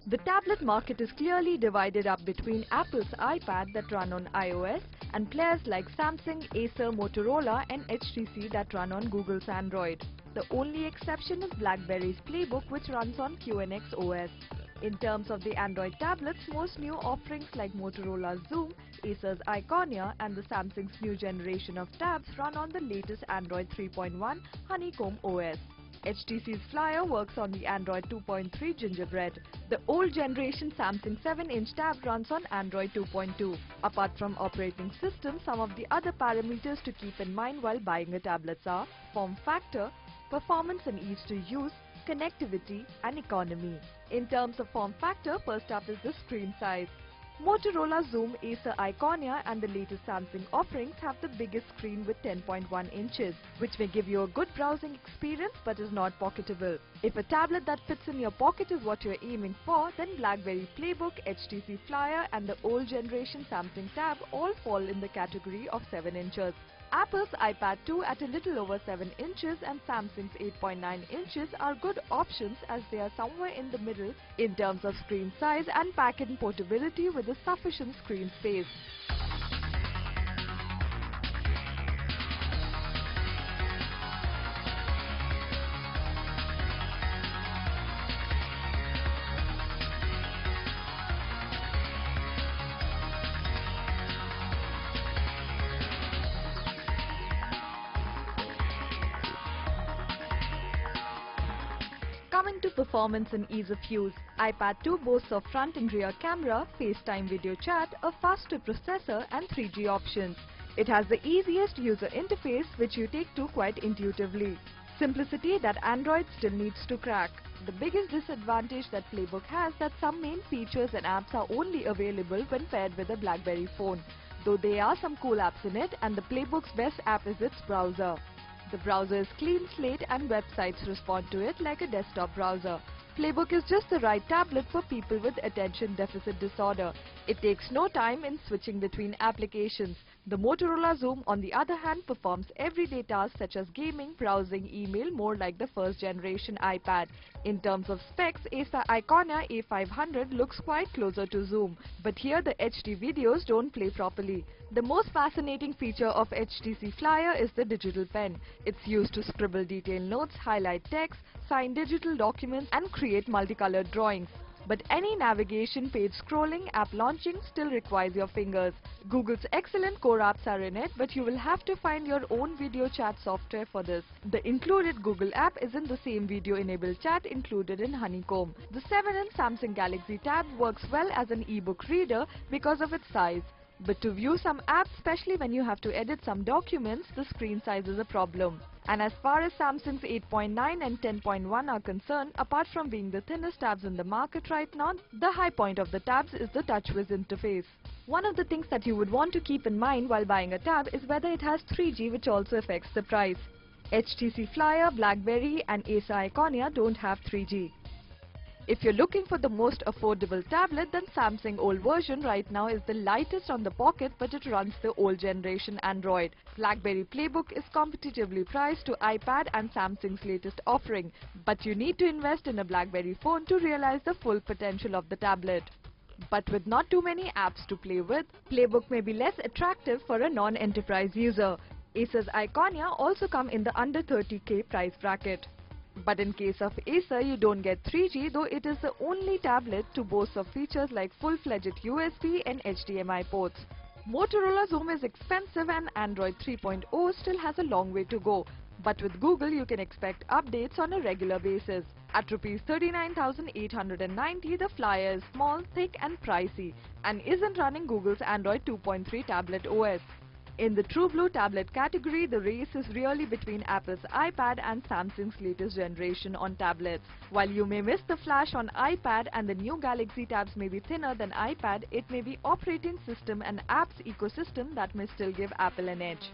The tablet market is clearly divided up between Apple's iPad that run on iOS and players like Samsung, Acer, Motorola and HTC that run on Google's Android. The only exception is BlackBerry's Playbook, which runs on QNX OS. In terms of the Android tablets, most new offerings like Motorola's Zoom, Acer's Iconia and the Samsung's new generation of tabs run on the latest Android 3.1 Honeycomb OS. HTC's Flyer works on the Android 2.3 Gingerbread. The old generation Samsung 7-inch tab runs on Android 2.2. Apart from operating system, some of the other parameters to keep in mind while buying a tablet are form factor, performance and ease to use, connectivity and economy. In terms of form factor, first up is the screen size. Motorola Zoom, Acer Iconia and the latest Samsung offerings have the biggest screen with 10.1 inches, which may give you a good browsing experience but is not pocketable. If a tablet that fits in your pocket is what you're aiming for, then BlackBerry Playbook, HTC Flyer and the old generation Samsung Tab all fall in the category of 7 inches. Apple's iPad 2 at a little over 7 inches and Samsung's 8.9 inches are good options as they are somewhere in the middle in terms of screen size and pack-in portability with a sufficient screen space. Coming to performance and ease of use, iPad 2 boasts of front and rear camera, FaceTime video chat, a faster processor and 3G options. It has the easiest user interface which you take to quite intuitively. Simplicity that Android still needs to crack. The biggest disadvantage that Playbook has that some main features and apps are only available when paired with a BlackBerry phone. Though there are some cool apps in it and the Playbook's best app is its browser. The browser is clean slate and websites respond to it like a desktop browser. Playbook is just the right tablet for people with attention deficit disorder. It takes no time in switching between applications. The Motorola Zoom on the other hand performs everyday tasks such as gaming, browsing, email more like the first generation iPad. In terms of specs, Acer Iconia A500 looks quite closer to Zoom, but here the HD videos don't play properly. The most fascinating feature of HTC Flyer is the digital pen. It's used to scribble detailed notes, highlight text, sign digital documents and create multicolored drawings. But any navigation, page scrolling, app launching still requires your fingers. Google's excellent core apps are in it, but you will have to find your own video chat software for this. The included Google app isn't the same video-enabled chat included in Honeycomb. The 7-inch Samsung Galaxy Tab works well as an e-book reader because of its size. But to view some apps, especially when you have to edit some documents, the screen size is a problem. And as far as Samsung's 8.9 and 10.1 are concerned, apart from being the thinnest tabs in the market right now, the high point of the tabs is the TouchWiz interface. One of the things that you would want to keep in mind while buying a tab is whether it has 3G, which also affects the price. HTC Flyer, BlackBerry and Acer Iconia don't have 3G. If you're looking for the most affordable tablet, then Samsung old version right now is the lightest on the pocket, but it runs the old generation Android. BlackBerry Playbook is competitively priced to iPad and Samsung's latest offering, but you need to invest in a BlackBerry phone to realize the full potential of the tablet. But with not too many apps to play with, Playbook may be less attractive for a non-enterprise user. Acer's Iconia also come in the under 30K price bracket. But in case of Acer, you don't get 3G, though it is the only tablet to boast of features like full-fledged USB and HDMI ports. Motorola Zoom is expensive and Android 3.0 still has a long way to go. But with Google, you can expect updates on a regular basis. At Rs 39,890, the Flyer is small, thick and pricey and isn't running Google's Android 2.3 tablet OS. In the True Blue tablet category, the race is really between Apple's iPad and Samsung's latest generation on tablets. While you may miss the flash on iPad and the new Galaxy tabs may be thinner than iPad, it may be operating system and apps ecosystem that may still give Apple an edge.